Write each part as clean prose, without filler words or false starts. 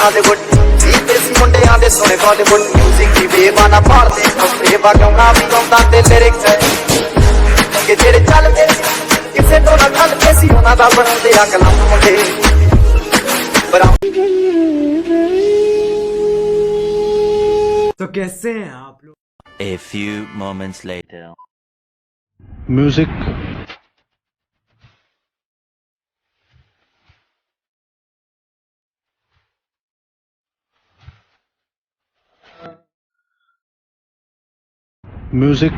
ਉਹਨਾਂ ਦੇ ਗੁੱਟ ਸੀਤੇ ਸੀ ਮੁੰਡਿਆਂ ਦੇ ਸੋਹਣੇ ਬਾਲੀਵੁੱਡ ਮਿਊਜ਼ਿਕ ਦੀ ਬੇਵਾਨਾ ਪਾਲਦੇ ਕੱਪੜੇ ਵਗਾਉਣਾ ਵੀ ਆਉਂਦਾ ਤੇ ਲਿਰਿਕਸ ਕਿ ਜਿਹੜੇ ਚੱਲਦੇ ਕਿਸੇ ਤੋਂ ਨਾ ਚੱਲਦੇ ਸੀ ਉਹਨਾਂ ਦਾ ਬਣਾਉਂਦੇ ਆ ਕਲਮ ਮੁੰਡੇ तो कैसे हैं आप लोग? A few moments later. Music. Music.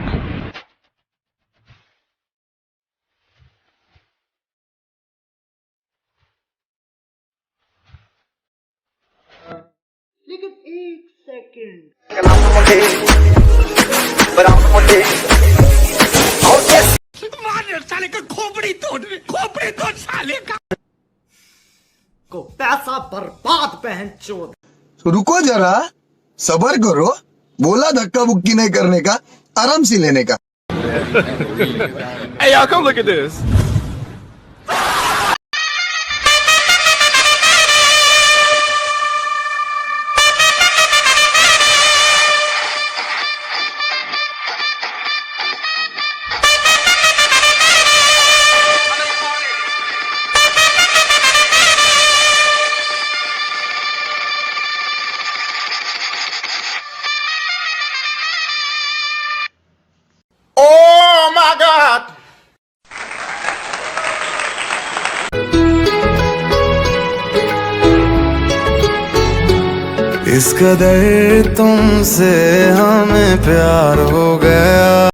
लेकिन एक सेकंड ਕਲਮ ਮੁੰਡੇ ਬਰਾਮ ਮੁੰਡੇ ਆਓ को पैसा बर्बाद पहन चोद। तो रुको जरा, सबर करो। बोला धक्का बुक्की नहीं करने का, आराम से लेने का। Hey, y'all, come look at this. Oh my God! इस कदर तुमसे हमें प्यार हो गया।